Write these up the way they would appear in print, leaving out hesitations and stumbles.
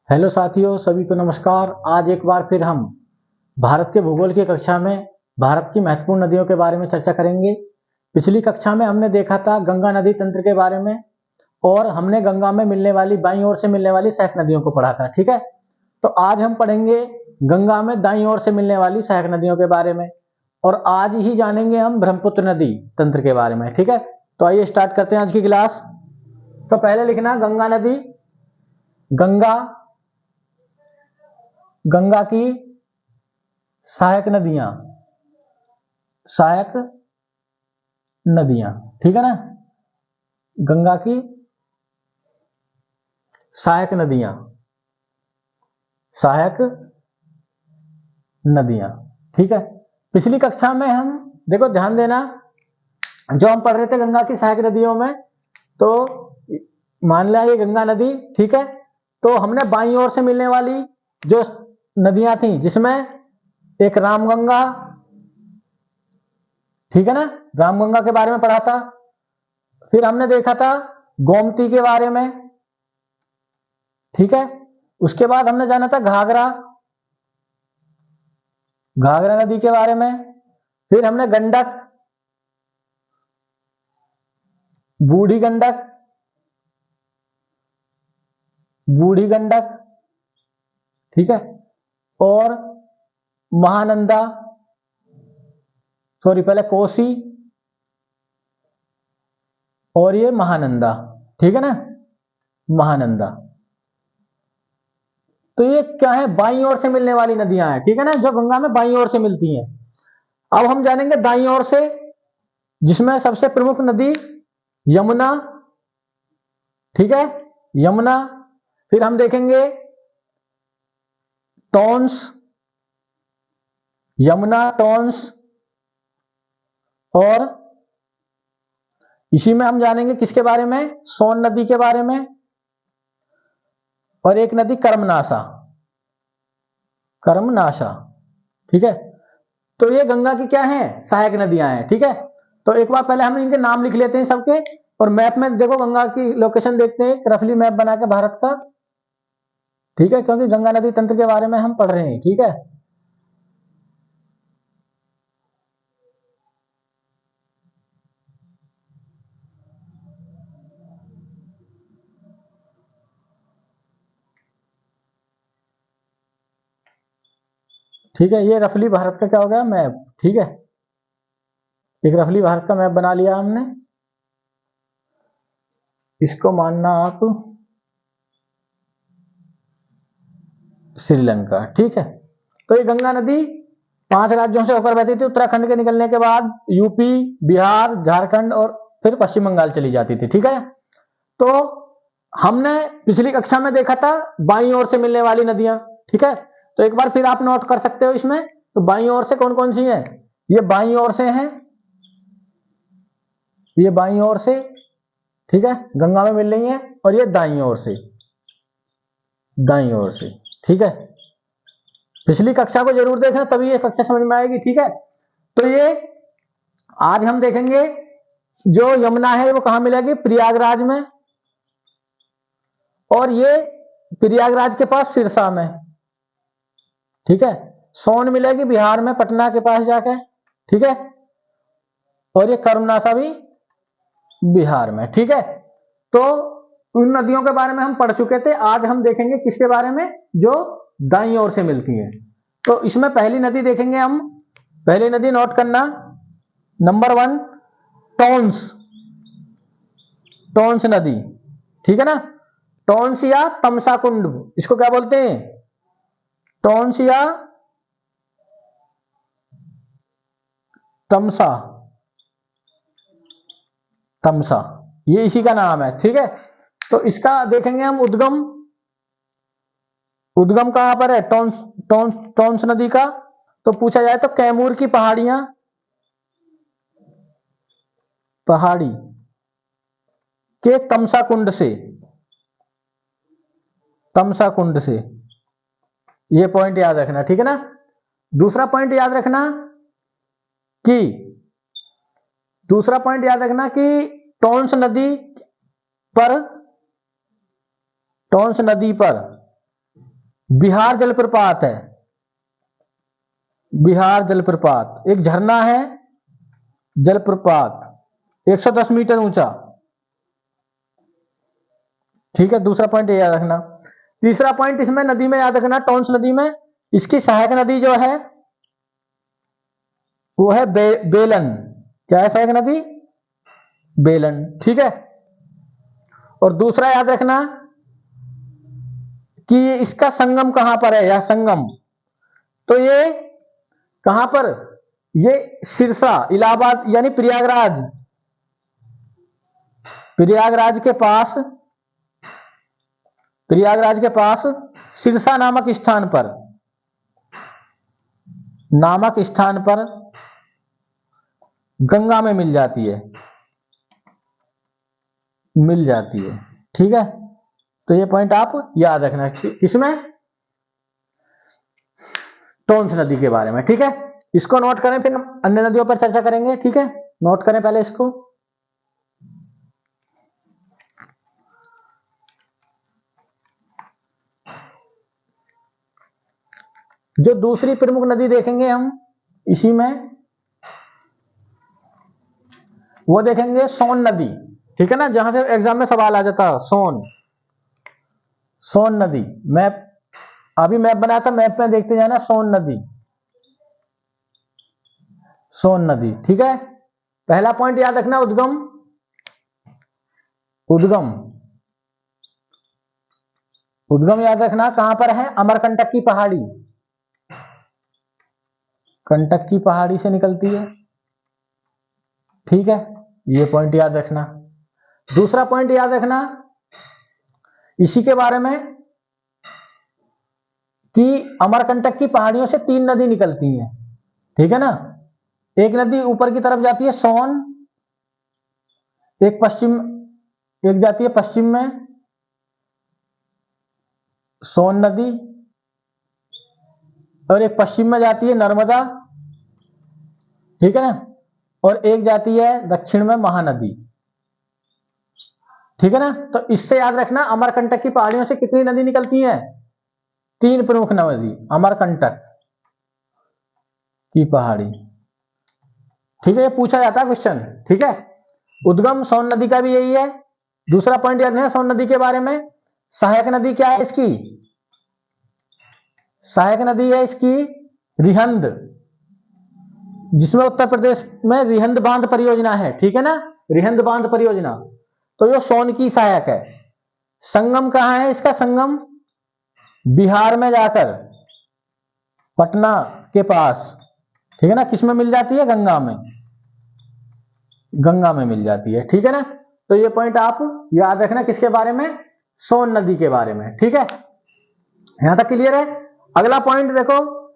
Hello साथियों, सभी को नमस्कार। आज एक बार फिर हम भारत के भूगोल की कक्षा में भारत की महत्वपूर्ण नदियों के बारे में चर्चा करेंगे। पिछली कक्षा में हमने देखा था गंगा नदी तंत्र के बारे में और हमने गंगा में मिलने वाली बाईं ओर से मिलने वाली सहायक नदियों को पढ़ा था। ठीक है, तो आज हम पढ़ेंगे गंगा में दाईं ओर से मिलने वाली सहायक नदियों के बारे में और आज ही जानेंगे हम ब्रह्मपुत्र नदी तंत्र के बारे में। ठीक है, तो आइए स्टार्ट करते हैं आज की क्लास। तो पहले लिखना गंगा नदी। गंगा गंगा की सहायक नदियां, सहायक नदियां। ठीक है ना, गंगा की सहायक नदियां, सहायक नदियां। ठीक है, पिछली कक्षा में हम देखो ध्यान देना, जो हम पढ़ रहे थे गंगा की सहायक नदियों में, तो मान लिया ये गंगा नदी। ठीक है, तो हमने बाईं ओर से मिलने वाली जो नदियां थी जिसमें एक रामगंगा, ठीक है ना, रामगंगा के बारे में पढ़ा था। फिर हमने देखा था गोमती के बारे में। ठीक है, उसके बाद हमने जाना था घाघरा, घाघरा नदी के बारे में। फिर हमने गंडक, बूढ़ी गंडक, बूढ़ी गंडक, ठीक है, और महानंदा, सॉरी पहले कोसी और ये महानंदा। ठीक है ना, महानंदा। तो ये क्या है, बाईं ओर से मिलने वाली नदियां हैं। ठीक है ना, जो गंगा में बाईं ओर से मिलती हैं। अब हम जानेंगे दाईं ओर से, जिसमें सबसे प्रमुख नदी यमुना। ठीक है, यमुना। फिर हम देखेंगे टॉन्स, यमुना टॉन्स, और इसी में हम जानेंगे किसके बारे में, सोन नदी के बारे में, और एक नदी कर्मनाशा, कर्मनाशा। ठीक है, तो ये गंगा की क्या है, सहायक नदियां हैं। ठीक है, तो एक बार पहले हम इनके नाम लिख लेते हैं सबके, और मैप में देखो गंगा की लोकेशन देखते हैं, रफली मैप बना के भारत का। ठीक है, क्योंकि गंगा नदी तंत्र के बारे में हम पढ़ रहे हैं। ठीक है, ठीक है, ये रफली भारत का क्या हो गया, मैप। ठीक है, एक रफली भारत का मैप बना लिया हमने। इसको मानना आप श्रीलंका। ठीक है, तो ये गंगा नदी 5 राज्यों से होकर बहती थी। उत्तराखंड के निकलने के बाद यूपी, बिहार, झारखंड और फिर पश्चिम बंगाल चली जाती थी। ठीक है, तो हमने पिछली कक्षा में देखा था बाईं ओर से मिलने वाली नदियां। ठीक है, तो एक बार फिर आप नोट कर सकते हो इसमें, तो बाईं ओर से कौन कौन सी हैं, ये बाईं ओर से हैं, ये बाईं ओर से, ठीक है, गंगा में मिल रही है, और ये दाईं ओर से, दाईं ओर से। ठीक है, पिछली कक्षा को जरूर देखना, तभी ये कक्षा समझ में आएगी। ठीक है, तो ये आज हम देखेंगे जो यमुना है वो कहां मिलेगी, प्रयागराज में, और ये प्रयागराज के पास सिरसा में। ठीक है, सोन मिलेगी बिहार में, पटना के पास जाके। ठीक है, और ये कर्मनाशा भी बिहार में। ठीक है, तो उन नदियों के बारे में हम पढ़ चुके थे। आज हम देखेंगे किसके बारे में, जो दाईं ओर से मिलती हैं। तो इसमें पहली नदी देखेंगे हम। पहली नदी नोट करना, नंबर 1 टॉन्स, टॉन्स नदी। ठीक है ना, टॉन्स या तमसा कुंड, इसको क्या बोलते हैं, टॉन्स या तमसा, तमसा, ये इसी का नाम है। ठीक है, तो इसका देखेंगे हम उद्गम, उद्गम कहां पर है, टॉन्स, टॉन्स, टॉन्स नदी का। तो पूछा जाए तो कैमूर की पहाड़ियां, पहाड़ी के तमसा कुंड से, तमसा कुंड से, ये पॉइंट याद रखना। ठीक है ना, दूसरा पॉइंट याद रखना कि, दूसरा पॉइंट याद रखना कि टॉन्स नदी पर, टॉन्स नदी पर बिहार जलप्रपात है, बिहार जलप्रपात एक झरना है, जलप्रपात 110 मीटर ऊंचा। ठीक है, दूसरा पॉइंट याद रखना। तीसरा पॉइंट इसमें नदी में याद रखना, टोंस नदी में इसकी सहायक नदी जो है वो है बेलन। क्या है सहायक नदी? बेलन। ठीक है, और दूसरा याद रखना कि इसका संगम कहां पर है, या संगम, तो ये कहां पर, ये सिरसा इलाहाबाद यानी प्रयागराज, प्रयागराज के पास, प्रयागराज के पास सिरसा नामक स्थान पर, नामक स्थान पर गंगा में मिल जाती है, मिल जाती है। ठीक है, तो ये पॉइंट आप याद रखना किसमें, टोंस नदी के बारे में। ठीक है, इसको नोट करें, फिर हम अन्य नदियों पर चर्चा करेंगे। ठीक है, नोट करें पहले इसको। जो दूसरी प्रमुख नदी देखेंगे हम इसी में, वो देखेंगे सोन नदी। ठीक है ना, जहां से एग्जाम में सवाल आ जाता है, सोन, सोन नदी। मैप, अभी मैप बनाया था, मैप में देखते जाना, सोन नदी, सोन नदी। ठीक है, पहला पॉइंट याद रखना, उद्गम, उद्गम, उद्गम याद रखना कहां पर है, अमरकंटक की पहाड़ी, कंटक की पहाड़ी से निकलती है। ठीक है, ये पॉइंट याद रखना। दूसरा पॉइंट याद रखना इसी के बारे में कि अमरकंटक की पहाड़ियों से 3 नदी निकलती हैं। ठीक है ना, एक नदी ऊपर की तरफ जाती है सोन, एक पश्चिम, एक जाती है पश्चिम में सोन नदी, और एक पश्चिम में जाती है नर्मदा। ठीक है ना, और एक जाती है दक्षिण में महानदी। ठीक है ना, तो इससे याद रखना अमरकंटक की पहाड़ियों से कितनी नदी निकलती हैं, 3 प्रमुख नदी, अमरकंटक की पहाड़ी। ठीक है, ये पूछा जाता है क्वेश्चन। ठीक है, उद्गम सोन नदी का भी यही है। दूसरा पॉइंट याद है सोन नदी के बारे में, सहायक नदी क्या है इसकी, सहायक नदी है इसकी रिहंद, जिसमें उत्तर प्रदेश में रिहंद बांध परियोजना है। ठीक है ना, रिहंद बांध परियोजना, तो ये सोन की सहायक है। संगम कहां है इसका, संगम बिहार में जाकर पटना के पास। ठीक है ना, किसमें मिल जाती है, गंगा में, गंगा में मिल जाती है। ठीक है ना, तो ये पॉइंट आप याद रखना किसके बारे में, सोन नदी के बारे में। ठीक है, यहां तक क्लियर है। अगला पॉइंट देखो,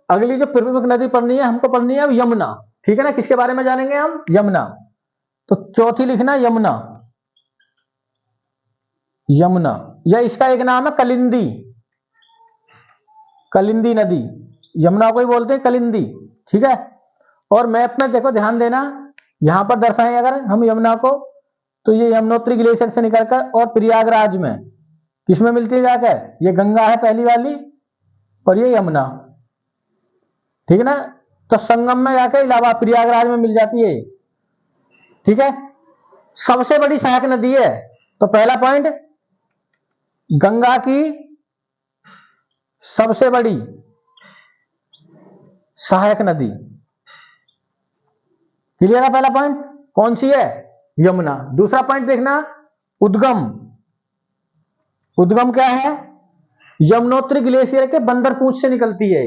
अगली जो प्रमुख नदी पढ़नी है हमको, पढ़नी है यमुना। ठीक है ना, किसके बारे में जानेंगे हम, यमुना। तो चौथी लिखना यमुना, यमुना, या इसका एक नाम है कलिंदी, कलिंदी नदी, यमुना को ही बोलते हैं कलिंदी। ठीक है, और मैप में देखो ध्यान देना, यहां पर दर्शाएं अगर हम यमुना को, तो ये यमुनोत्री ग्लेशियर से निकलकर और प्रयागराज में किसमें मिलती है जाकर, ये गंगा है पहली वाली, और ये यमुना। ठीक है ना, तो संगम में जाकर इलाहाबाद प्रयागराज में मिल जाती है। ठीक है, सबसे बड़ी सहायक नदी है। तो पहला पॉइंट, गंगा की सबसे बड़ी सहायक नदी, क्लियर है। पहला पॉइंट कौन सी है, यमुना। दूसरा पॉइंट देखना, उद्गम, उद्गम क्या है, यमुनोत्री ग्लेशियर के बंदरपूंछ से निकलती है,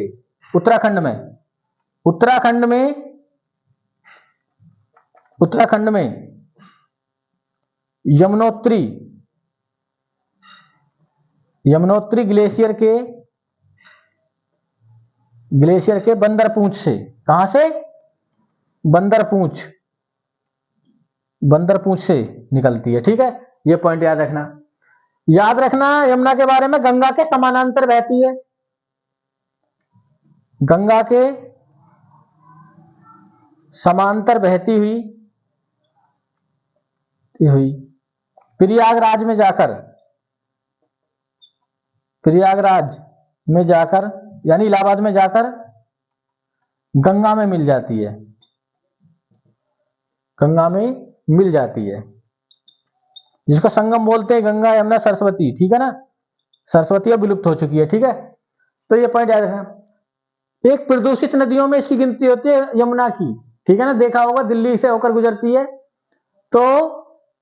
उत्तराखंड में, उत्तराखंड में, उत्तराखंड में यमुनोत्री, यमुनोत्री ग्लेशियर के, ग्लेशियर के बंदरपूंछ से, कहां से, बंदरपूंछ, बंदरपूंछ से निकलती है। ठीक है, ये पॉइंट याद रखना। याद रखना यमुना के बारे में, गंगा के समानांतर बहती है, गंगा के समांतर बहती हुई हुई प्रयागराज में जाकर, प्रयागराज में जाकर यानी इलाहाबाद में जाकर गंगा में मिल जाती है, गंगा में मिल जाती है, जिसको संगम बोलते हैं, गंगा यमुना सरस्वती, ठीक है ना। सरस्वती अब विलुप्त हो चुकी है, ठीक है। तो ये पॉइंट याद रखना। एक प्रदूषित नदियों में इसकी गिनती होती है यमुना की, ठीक है ना। देखा होगा दिल्ली से होकर गुजरती है, तो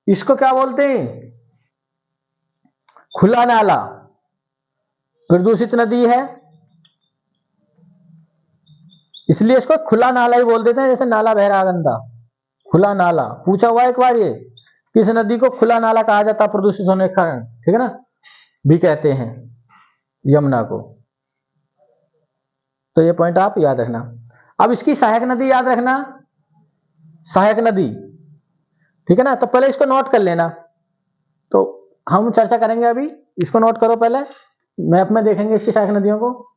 इसको क्या बोलते हैं, खुला नाला। प्रदूषित नदी है इसलिए इसको खुला नाला ही बोल देते हैं, जैसे नाला बह रहा गंदा, खुला नाला। पूछा हुआ एक बार ये, किस नदी को खुला नाला कहा जाता प्रदूषित होने के कारण, ठीक है ना, भी कहते हैं यमुना को। तो ये पॉइंट आप याद रखना। अब इसकी सहायक नदी याद रखना, सहायक नदी, ठीक है ना। तो पहले इसको नोट कर लेना, तो हम चर्चा करेंगे अभी। इसको नोट करो पहले, मैप में देखेंगे इसकी सहायक नदियों को।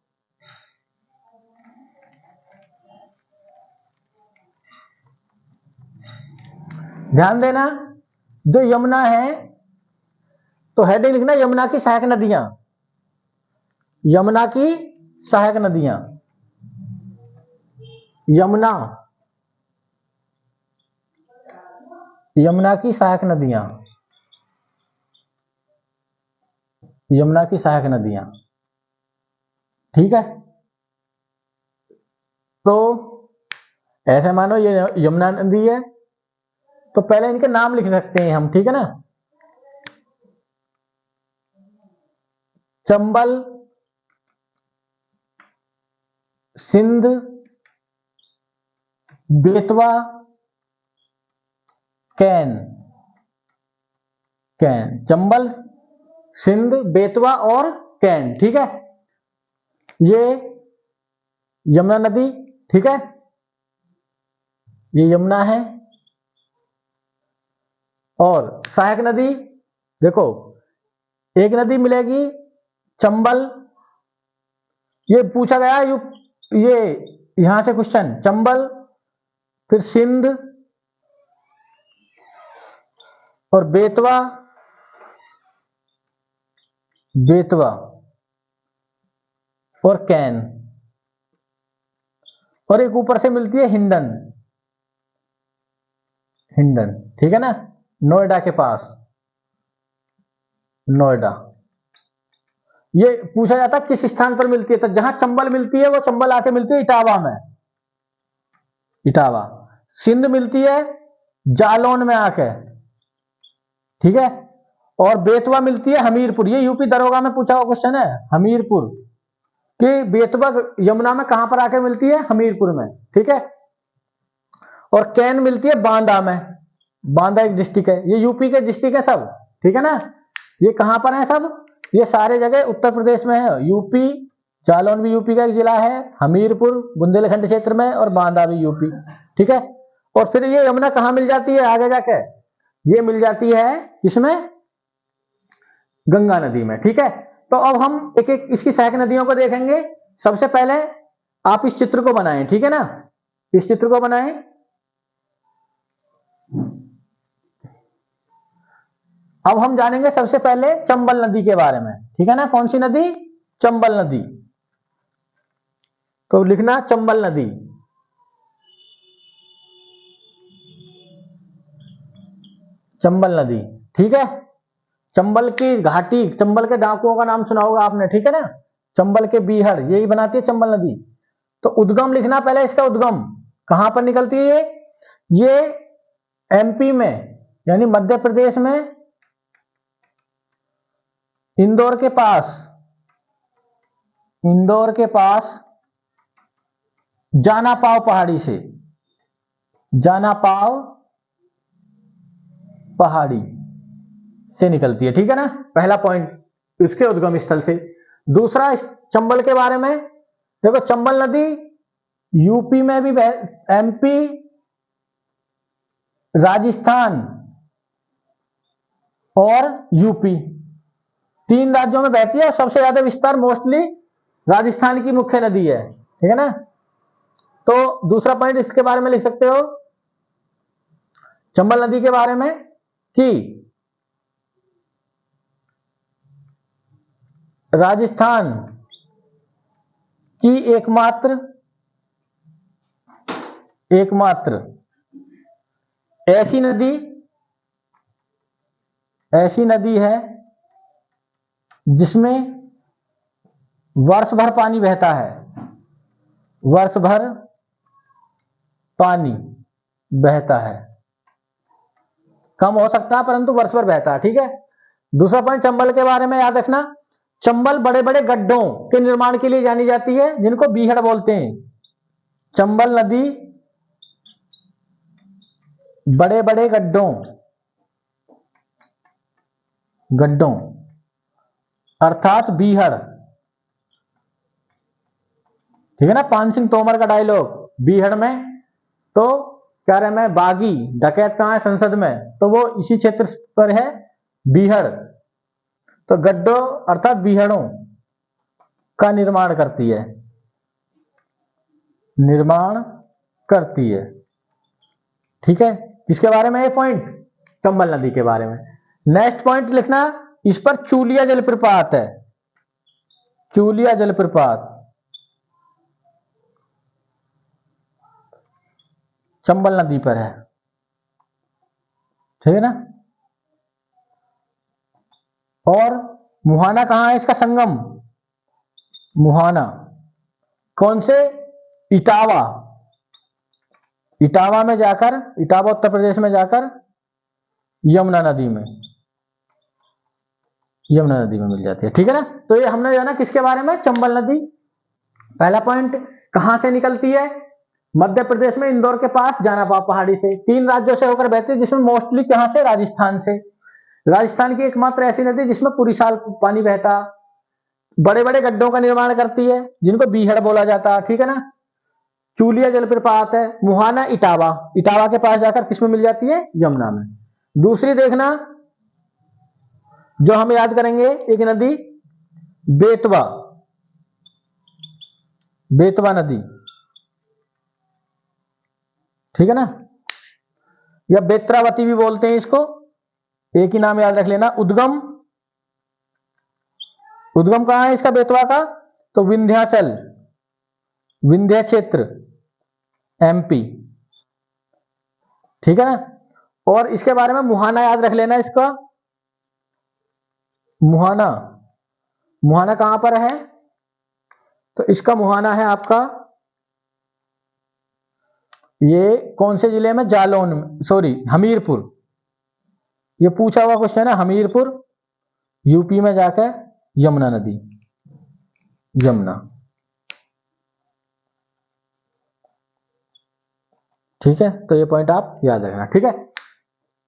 ध्यान देना, जो यमुना है तो हेडिंग लिखना यमुना की सहायक नदियां, यमुना की सहायक नदियां, यमुना, यमुना की सहायक नदियां, यमुना की सहायक नदियां, ठीक है। तो ऐसे मानो ये यमुना नदी है, तो पहले इनके नाम लिख सकते हैं हम, ठीक है ना। चंबल, सिंध, बेतवा, कैन, कैन, चंबल, सिंध, बेतवा और कैन, ठीक है। ये यमुना नदी, ठीक है, ये यमुना है। और सहायक नदी देखो, एक नदी मिलेगी चंबल, ये पूछा गया ये यहां से क्वेश्चन, चंबल, फिर सिंध और बेतवा, बेतवा और कैन, और एक ऊपर से मिलती है हिंडन, हिंडन, ठीक है ना, नोएडा के पास, नोएडा। ये पूछा जाता किस स्थान पर मिलती है, तो जहां चंबल मिलती है वो चंबल आके मिलती है इटावा में, इटावा। सिंध मिलती है जालौन में आके, ठीक है। और बेतवा मिलती है हमीरपुर, ये यूपी दरोगा में पूछा हुआ क्वेश्चन है, हमीरपुर कि बेतवा यमुना में कहां पर आके मिलती है, हमीरपुर में, ठीक है। और कैन मिलती है बांदा में, बांदा एक डिस्ट्रिक्ट है, ये यूपी के डिस्ट्रिक्ट है सब, ठीक है ना। ये कहां पर है सब, ये सारे जगह उत्तर प्रदेश में है, यूपी, जालौन भी यूपी का एक जिला है, हमीरपुर बुंदेलखंड क्षेत्र में, और बांदा भी यूपी, ठीक है। और फिर ये यमुना कहां मिल जाती है आगे जाके, ये मिल जाती है किसमें, गंगा नदी में, ठीक है। तो अब हम एक एक इसकी सहायक नदियों को देखेंगे। सबसे पहले आप इस चित्र को बनाएं, ठीक है ना, इस चित्र को बनाएं। अब हम जानेंगे सबसे पहले चंबल नदी के बारे में, ठीक है ना। कौन सी नदी, चंबल नदी। तो लिखना चंबल नदी, चंबल नदी, ठीक है। चंबल की घाटी, चंबल के डाकुओं का नाम सुना होगा आपने, ठीक है ना, चंबल के बीहड़, यही बनाती है चंबल नदी। तो उद्गम लिखना पहले, इसका उद्गम कहां पर निकलती है, ये एमपी में यानी मध्य प्रदेश में इंदौर के पास, इंदौर के पास जाना पाव पहाड़ी से, जाना पाव पहाड़ी से निकलती है, ठीक है ना। पहला पॉइंट इसके उद्गम स्थल से। दूसरा चंबल के बारे में देखो, चंबल नदी यूपी में भी, एमपी, राजस्थान और यूपी, तीन राज्यों में बहती है। सबसे ज्यादा विस्तार मोस्टली राजस्थान की मुख्य नदी है, ठीक है ना। तो दूसरा पॉइंट इसके बारे में लिख सकते हो चंबल नदी के बारे में कि राजस्थान कि एकमात्र ऐसी नदी है जिसमें वर्ष भर पानी बहता है, वर्ष भर पानी बहता है, कम हो सकता है परंतु वर्ष भर बहता है। ठीक है। दूसरा पॉइंट चंबल के बारे में याद रखना, चंबल बड़े बड़े गड्ढों के निर्माण के लिए जानी जाती है जिनको बीहड़ बोलते हैं। चंबल नदी बड़े बड़े गड्ढों अर्थात बीहड़। ठीक है ना, पान सिंह तोमर का डायलॉग बीहड़ में, तो कह रहे मैं बागी डकैत कहां है संसद में, तो वो इसी क्षेत्र पर है बीहड़। तो गड्ढों अर्थात बीहड़ों का निर्माण करती है। ठीक है, किसके बारे में ये पॉइंट? चंबल नदी के बारे में। नेक्स्ट पॉइंट लिखना, इस पर चूलिया जलप्रपात है, चूलिया जलप्रपात चंबल नदी पर है। ठीक है ना। और मुहाना कहां है इसका संगम? मुहाना कौन से? इटावा में जाकर, इटावा उत्तर प्रदेश में जाकर यमुना नदी में मिल जाती है। ठीक है ना। तो ये हमने जाना किसके बारे में? चंबल नदी। पहला पॉइंट, कहां से निकलती है? मध्य प्रदेश में इंदौर के पास जानापा पहाड़ी से। 3 राज्यों से होकर बहती है, जिसमें मोस्टली कहां से? राजस्थान से। राजस्थान की एकमात्र ऐसी नदी जिसमें पूरी साल पानी बहता, बड़े बड़े गड्ढों का निर्माण करती है जिनको बीहड़ बोला जाता है। ठीक है ना। चूलिया जलप्रपात है, मुहाना इटावा के पास जाकर किसमें मिल जाती है? यमुना में। दूसरी देखना जो हम याद करेंगे, एक नदी बेतवा नदी। ठीक है ना, या बेत्रावती भी बोलते हैं इसको, एक ही नाम याद रख लेना। उद्गम कहां है इसका बेतवा का? तो विंध्य क्षेत्र एमपी। ठीक है ना। और इसके बारे में मुहाना याद रख लेना इसका। मुहाना कहां पर है? तो इसका मुहाना है आपका, ये कौन से जिले में? हमीरपुर। ये पूछा हुआ क्वेश्चन है, हमीरपुर यूपी में जाकर यमुना नदी, ठीक है। तो ये पॉइंट आप याद रखना। ठीक है,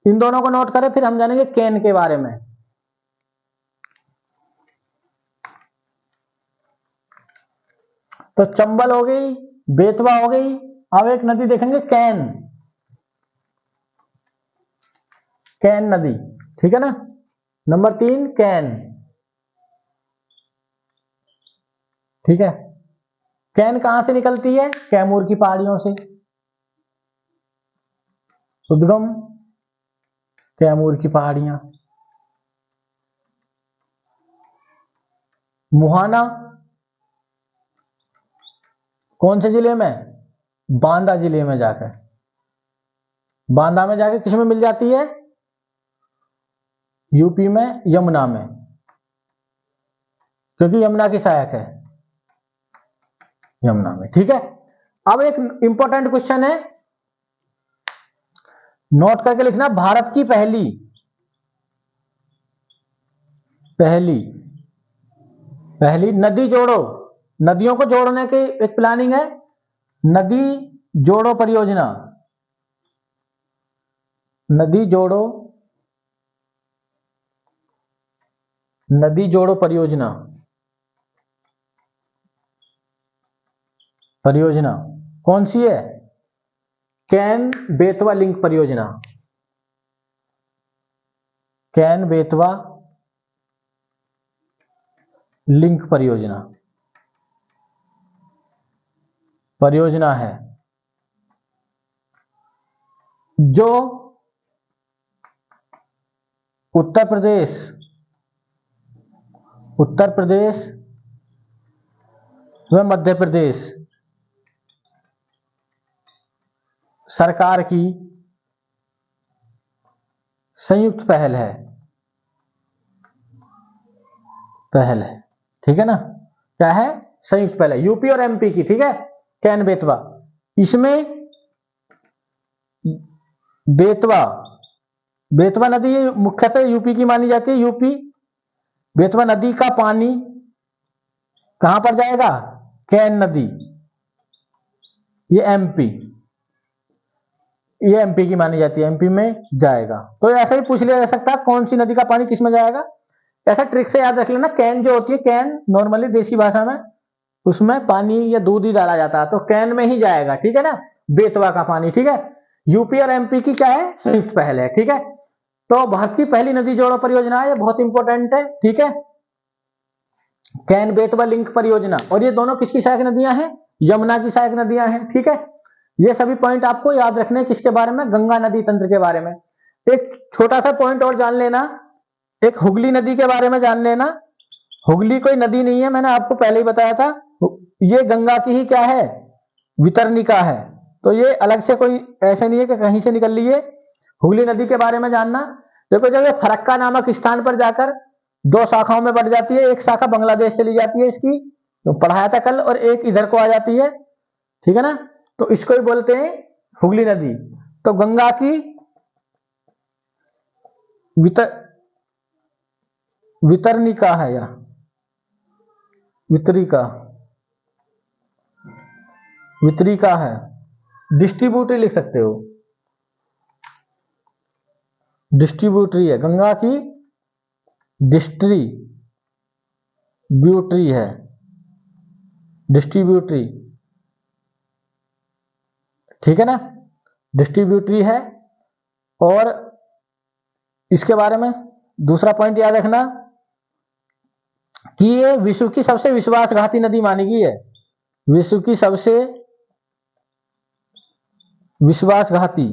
इन दोनों को नोट करें, फिर हम जानेंगे कैन के बारे में। तो चंबल हो गई, बेतवा हो गई, अब एक नदी देखेंगे कैन नदी। ठीक है ना। Number 3 can. ठीक है, कैन कहां से निकलती है? कैमूर की पहाड़ियों से। उद्गम कैमूर की पहाड़ियां। मुहाना कौन से जिले में? बांदा जिले में जाकर, किसमें मिल जाती है? यूपी में यमुना में, क्योंकि यमुना की सहायक है, यमुना में। ठीक है, अब एक इंपॉर्टेंट क्वेश्चन है, नोट करके लिखना। भारत की पहली नदी जोड़ो, नदियों को जोड़ने की एक प्लानिंग है, नदी जोड़ो परियोजना। नदी जोड़ो परियोजना कौन सी है? कैन बेतवा लिंक परियोजना। कैन बेतवा लिंक परियोजना है, जो उत्तर प्रदेश वह मध्य प्रदेश सरकार की संयुक्त पहल है, ठीक है ना। क्या है? संयुक्त पहल है, यूपी और एमपी की, ठीक है। कैन बेतवा, इसमें बेतवा नदी मुख्यतः यूपी की मानी जाती है। यूपी बेतवा नदी का पानी कहां पर जाएगा? कैन नदी, ये एमपी की मानी जाती है, एमपी में जाएगा। तो ऐसा ही पूछ लिया जा सकता है कौन सी नदी का पानी किस में जाएगा। ऐसा ट्रिक से याद रख लेना, कैन जो होती है, कैन नॉर्मली देसी भाषा में उसमें पानी या दूध ही डाला जाता है, तो कैन में ही जाएगा, ठीक है ना, बेतवा का पानी, ठीक है। यूपी और एमपी की क्या है? संयुक्त पहल है, ठीक है। तो भारत की पहली नदी जोड़ो परियोजना है, ये बहुत इंपॉर्टेंट है, ठीक है। कैन बेतवा लिंक परियोजना, और ये दोनों किसकी सहायक नदियां हैं? यमुना की सहायक नदियां हैं, ठीक है। ये सभी पॉइंट आपको याद रखने हैं, किसके बारे में? गंगा नदी तंत्र के बारे में। एक छोटा सा पॉइंट और जान लेना, एक हुगली नदी के बारे में जान लेना। हुगली कोई नदी नहीं है, मैंने आपको पहले ही बताया था, ये गंगा की ही क्या है? वितरणिका है। तो ये अलग से कोई ऐसे नहीं है कि कहीं से निकल लिए। हुगली नदी के बारे में जानना। देखो, जब ये फरक्का नामक स्थान पर जाकर दो शाखाओं में बढ़ जाती है, एक शाखा बांग्लादेश चली जाती है इसकी, तो पढ़ाया था कल, और एक इधर को आ जाती है, ठीक है ना। तो इसको ही बोलते हैं हुगली नदी। तो गंगा की वितरणिका है या वितरिका है, डिस्ट्रीब्यूटरी लिख सकते हो, डिस्ट्रीब्यूटरी है, गंगा की डिस्ट्रीब्यूटरी, ठीक है ना, डिस्ट्रीब्यूटरी है। और इसके बारे में दूसरा पॉइंट याद रखना कि ये विश्व की सबसे विश्वासघाती नदी मानी गई है, विश्व की सबसे विश्वासघाती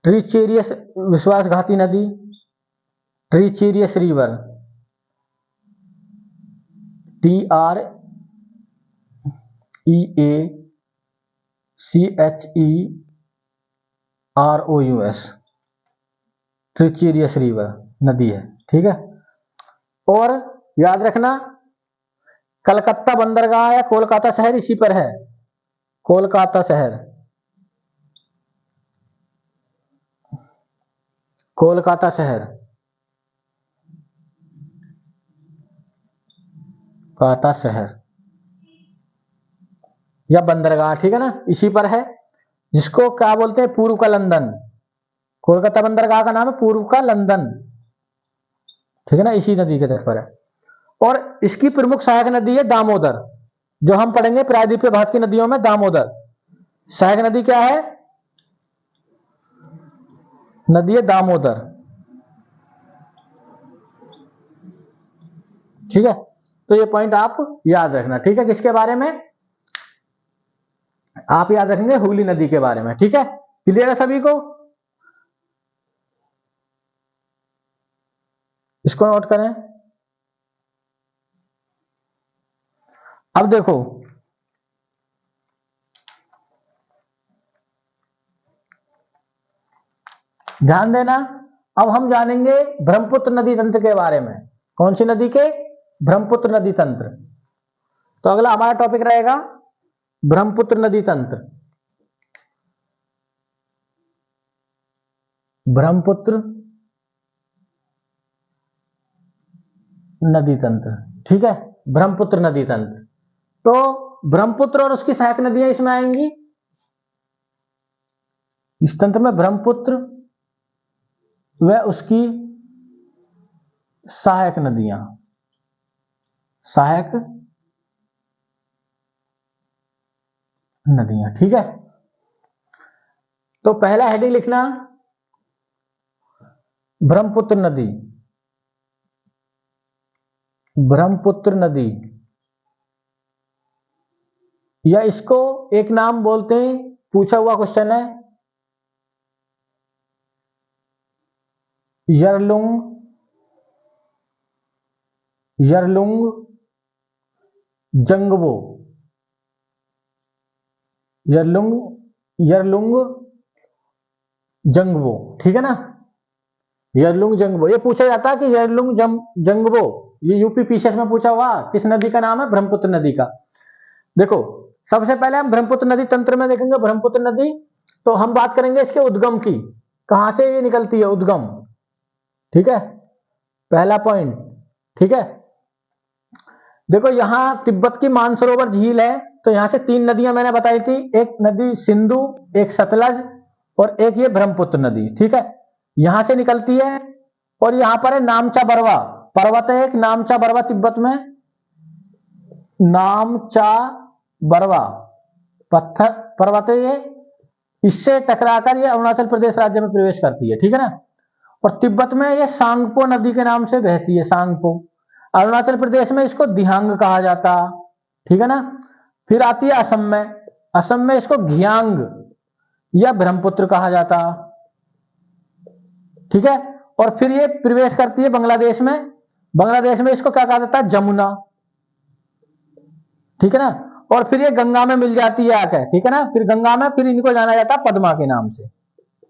ट्रीचेरियस विश्वासघाती नदी, ट्रीचेरियस रिवर, TREACHEROUS, ट्रीचेरियस रिवर नदी है, ठीक है। और याद रखना, कलकत्ता बंदरगाह या कोलकाता शहर इसी पर है, कोलकाता शहर, कोलकाता शहर या बंदरगाह, ठीक है ना, इसी पर है, जिसको क्या बोलते हैं? पूर्व का लंदन। कोलकाता बंदरगाह का नाम है पूर्व का लंदन, ठीक है ना, इसी नदी के तट पर है। और इसकी प्रमुख सहायक नदी है दामोदर, जो हम पढ़ेंगे प्रायद्वीपीय भारत की नदियों में। दामोदर सहायक नदी क्या है? नदी है दामोदर, ठीक है। तो ये पॉइंट आप याद रखना, ठीक है। किसके बारे में आप याद रखेंगे? हुगली नदी के बारे में, ठीक है। क्लियर है सभी को? इसको नोट करें। अब देखो, ध्यान देना, अब हम जानेंगे ब्रह्मपुत्र नदी तंत्र के बारे में। कौन सी नदी के? ब्रह्मपुत्र नदी तंत्र। तो अगला हमारा टॉपिक रहेगा ब्रह्मपुत्र नदी तंत्र, ब्रह्मपुत्र नदी तंत्र, ठीक है, ब्रह्मपुत्र नदी तंत्र। तो ब्रह्मपुत्र और उसकी सहायक नदियां इसमें आएंगी, इस तंत्र में ब्रह्मपुत्र व उसकी सहायक नदियां, ठीक है। तो पहला हेडिंग लिखना, ब्रह्मपुत्र नदी, या इसको एक नाम बोलते हैं, पूछा हुआ क्वेश्चन है, Yarlung, Yarlung Zangbo, Yarlung, Yarlung Zangbo, ठीक है ना। यरलुंग जंगबो, ये पूछा जाता है कि यरलुंग जंगबो, ये यूपी पीसीएस में पूछा हुआ किस नदी का नाम है, ब्रह्मपुत्र नदी का। देखो सबसे पहले हम ब्रह्मपुत्र नदी तंत्र में देखेंगे ब्रह्मपुत्र नदी, तो हम बात करेंगे इसके उद्गम की, कहां से ये निकलती है, उद्गम, ठीक है, पहला पॉइंट, ठीक है। देखो यहां तिब्बत की मानसरोवर झील है, तो यहां से 3 नदियां मैंने बताई थी, एक नदी सिंधु, एक सतलज और एक ये ब्रह्मपुत्र नदी, ठीक है, यहां से निकलती है। और यहां पर है नामचा बरवा पर्वत है, एक नामचा बरवा तिब्बत में, नामचा बरवा पत्थर पर्वत है ये, इससे टकराकर ये अरुणाचल प्रदेश राज्य में प्रवेश करती है, ठीक है ना। और तिब्बत में ये सांगपो नदी के नाम से बहती है, सांगपो। अरुणाचल प्रदेश में इसको दिहांग कहा जाता, ठीक है ना। फिर आती है असम में, असम में इसको घियांग या ब्रह्मपुत्र कहा जाता, ठीक है। और फिर ये प्रवेश करती है बांग्लादेश में, बांग्लादेश में इसको क्या कहा जाता है, जमुना, ठीक है ना। और फिर ये गंगा में मिल जाती है आकर, ठीक है ना, फिर गंगा में फिर इनको जाना जाता है पद्मा के नाम से,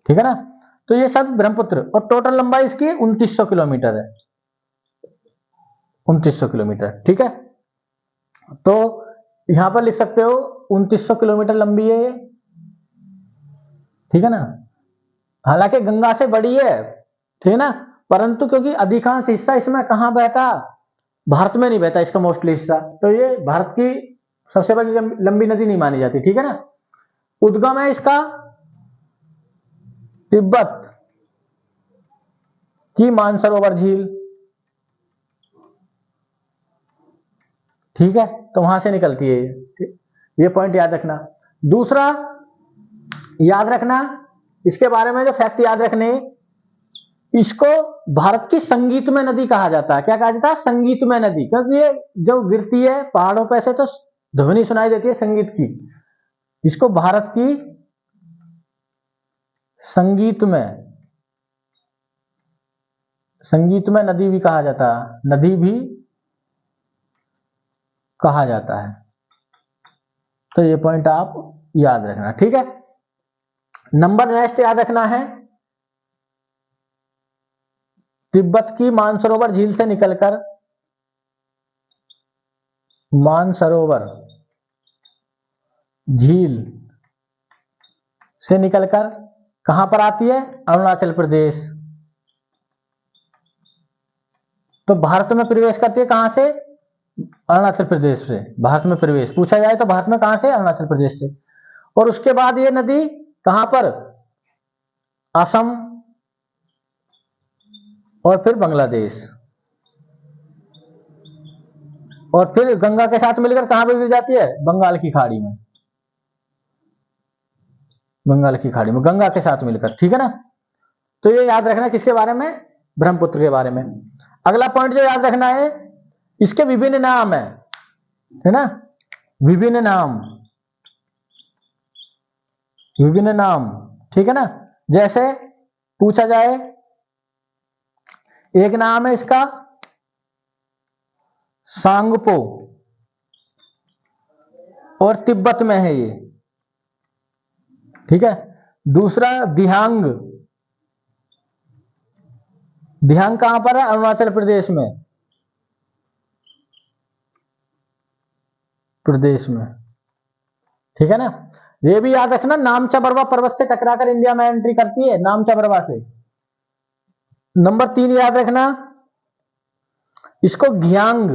ठीक है ना। तो ये सब ब्रह्मपुत्र, और टोटल लंबाई इसकी 2900 किलोमीटर है, 2900 किलोमीटर, ठीक है। तो यहां पर लिख सकते हो 2900 किलोमीटर लंबी है ये, ठीक है ना। हालांकि गंगा से बड़ी है, ठीक है ना, परंतु क्योंकि अधिकांश हिस्सा इसमें कहां बहता, भारत में नहीं बहता इसका मोस्टली हिस्सा, तो ये भारत की सबसे बड़ी लंबी नदी नहीं मानी जाती, ठीक है ना। उद्गम है इसका तिब्बत की मानसरोवर झील, ठीक है, तो वहां से निकलती है ये पॉइंट याद रखना। दूसरा याद रखना, इसके बारे में जो फैक्ट याद रखने, इसको भारत की संगीतमय नदी कहा जाता है। क्या कहा जाता है, संगीतमय नदी, क्योंकि ये जब गिरती है पहाड़ों पर से तो ध्वनि सुनाई देती है संगीत की, इसको भारत की संगीतमय नदी भी कहा जाता है, नदी भी कहा जाता है। तो ये पॉइंट आप याद रखना, ठीक है। नंबर नेक्स्ट याद रखना है, तिब्बत की मानसरोवर झील से निकलकर, मानसरोवर झील से निकलकर कहां पर आती है, अरुणाचल प्रदेश। तो भारत में प्रवेश करती है कहां से, अरुणाचल प्रदेश से। भारत में प्रवेश पूछा जाए तो भारत में कहां से, अरुणाचल प्रदेश से। और उसके बाद ये नदी कहां पर, असम और फिर बांग्लादेश, और फिर गंगा के साथ मिलकर कहां पर गिर जाती है, बंगाल की खाड़ी में, बंगाल की खाड़ी में गंगा के साथ मिलकर, ठीक है ना। तो ये याद रखना किसके बारे में, ब्रह्मपुत्र के बारे में। अगला पॉइंट जो याद रखना है, इसके विभिन्न नाम है ना, विभिन्न नाम, विभिन्न नाम, ठीक है ना। जैसे पूछा जाए, एक नाम है इसका सांगपो, और तिब्बत में है ये, ठीक है। दूसरा दिहांग, दिहांग कहां पर है, अरुणाचल प्रदेश में, ठीक है ना। ये भी याद रखना, नामचा बरवा पर्वत से टकराकर इंडिया में एंट्री करती है, नामचा बरवा से। नंबर 3 याद रखना, इसको घियांग,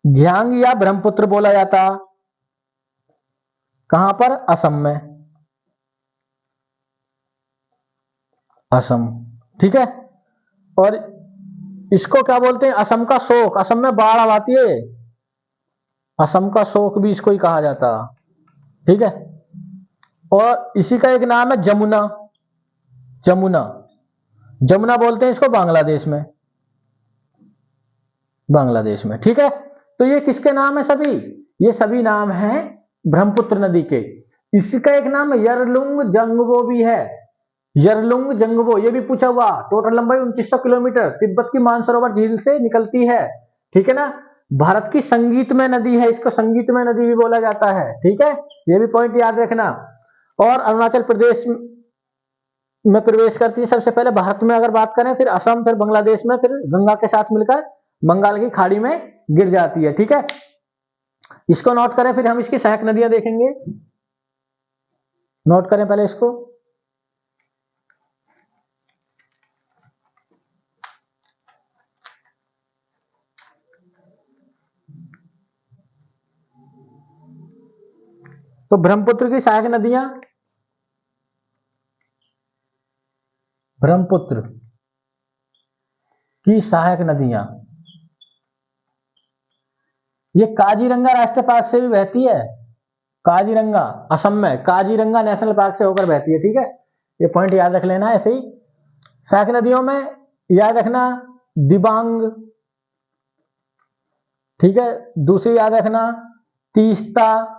घियांग या ब्रह्मपुत्र बोला जाता, कहां पर, असम में, असम, ठीक है। और इसको क्या बोलते हैं, असम का शोक, असम में बाढ़ आती है, असम का शोक भी इसको ही कहा जाता, ठीक है। और इसी का एक नाम है जमुना, जमुना, जमुना बोलते हैं इसको बांग्लादेश में, बांग्लादेश में, ठीक है। तो ये किसके नाम है सभी, ये सभी नाम हैं ब्रह्मपुत्र नदी के। इसका एक नाम यरलुंग जंगबो भी है, यरलुंग जंगबो, ये भी पूछा हुआ। टोटल लंबाई 2900 किलोमीटर, तिब्बत की मानसरोवर झील से निकलती है। ठीक है ना। भारत की संगीतमय नदी है, इसको संगीतमय नदी भी बोला जाता है। ठीक है, ये भी पॉइंट याद रखना। और अरुणाचल प्रदेश में प्रवेश करती है सबसे पहले भारत में अगर बात करें, फिर असम, फिर बांग्लादेश में, फिर गंगा के साथ मिलकर बंगाल की खाड़ी में गिर जाती है। ठीक है, इसको नोट करें, फिर हम इसकी सहायक नदियां देखेंगे। नोट करें पहले इसको। तो ब्रह्मपुत्र की सहायक नदियां, ब्रह्मपुत्र की सहायक नदियां, ये काजीरंगा राष्ट्रीय पार्क से भी बहती है। काजीरंगा असम में काजीरंगा नेशनल पार्क से होकर बहती है। ठीक है, ये पॉइंट याद रख लेना। ऐसे ही सहायक नदियों में याद रखना दिबांग, ठीक है, दूसरी याद रखना तीस्ता,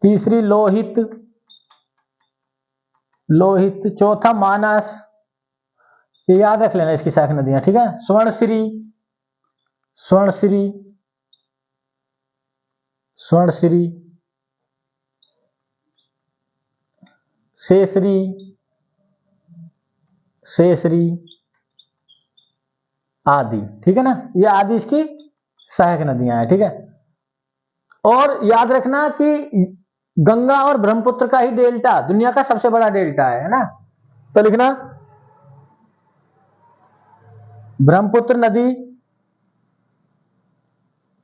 तीसरी लोहित, लोहित, चौथा मानस, ये याद रख लेना इसकी सहायक नदियां। ठीक है, स्वर्णश्री, स्वर्णश्री, स्वर्णश्री, शेषरी, शेषरी आदि। ठीक है ना, ये आदि इसकी सहायक नदियां हैं। ठीक है, और याद रखना कि गंगा और ब्रह्मपुत्र का ही डेल्टा दुनिया का सबसे बड़ा डेल्टा है ना। तो लिखना ब्रह्मपुत्र नदी,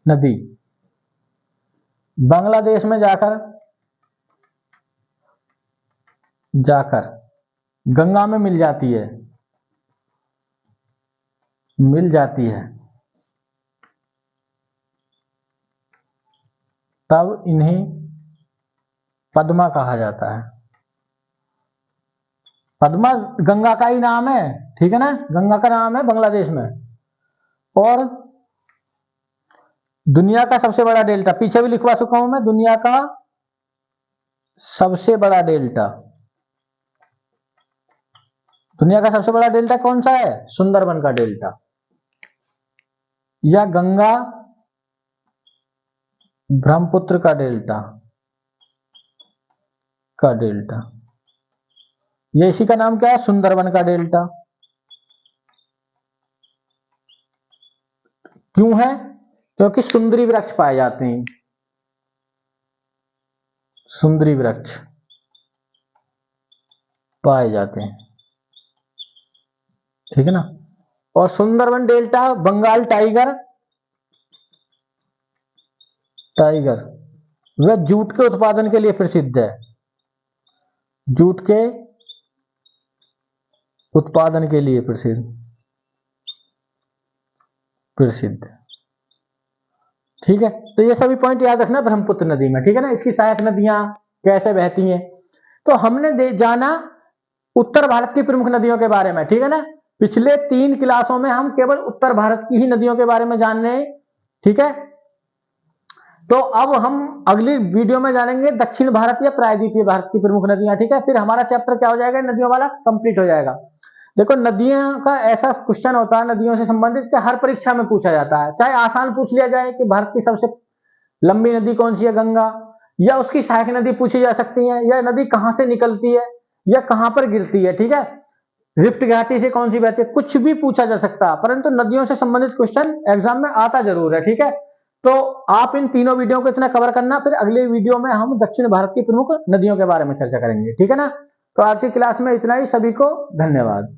नदी बांग्लादेश में जाकर गंगा में मिल जाती है, मिल जाती है, तब इन्हें पद्मा कहा जाता है। पद्मा गंगा का ही नाम है। ठीक है ना, गंगा का नाम है बांग्लादेश में। और दुनिया का सबसे बड़ा डेल्टा, पीछे भी लिखवा चुका हूं मैं, दुनिया का सबसे बड़ा डेल्टा, दुनिया का सबसे बड़ा डेल्टा कौन सा है? सुंदरबन का डेल्टा, या गंगा ब्रह्मपुत्र का डेल्टा, ये इसी का नाम क्या है? सुंदरबन का डेल्टा। क्यों है? क्योंकि सुंदरी वृक्ष पाए जाते हैं, सुंदरी वृक्ष पाए जाते हैं। ठीक है ना। और सुंदरबन डेल्टा बंगाल टाइगर, वह जूट के उत्पादन के लिए प्रसिद्ध है, जूट के उत्पादन के लिए प्रसिद्ध। ठीक है, तो ये सभी पॉइंट याद रखना ब्रह्मपुत्र नदी में। ठीक है ना, इसकी सहायक नदियां कैसे बहती हैं। तो हमने जाना उत्तर भारत की प्रमुख नदियों के बारे में। ठीक है ना, पिछले 3 क्लासों में हम केवल उत्तर भारत की ही नदियों के बारे में जान रहे हैं। ठीक है, तो अब हम अगली वीडियो में जानेंगे दक्षिण भारत या प्रायद्वीपीय भारत की प्रमुख नदियां। ठीक है, फिर हमारा चैप्टर क्या हो जाएगा? नदियों वाला कंप्लीट हो जाएगा। देखो, नदियों का ऐसा क्वेश्चन होता है नदियों से संबंधित कि हर परीक्षा में पूछा जाता है। चाहे आसान पूछ लिया जाए कि भारत की सबसे लंबी नदी कौन सी है, गंगा, या उसकी सहायक नदी पूछी जा सकती है, या नदी कहां से निकलती है या कहां पर गिरती है। ठीक है, रिफ्ट घाटी से कौन सी बहती है, कुछ भी पूछा जा सकता है, परंतु नदियों से संबंधित क्वेश्चन एग्जाम में आता जरूर है। ठीक है, तो आप इन तीनों वीडियो को इतना कवर करना, फिर अगले वीडियो में हम दक्षिण भारत की प्रमुख नदियों के बारे में चर्चा करेंगे। ठीक है ना, तो आज की क्लास में इतना ही। सभी को धन्यवाद।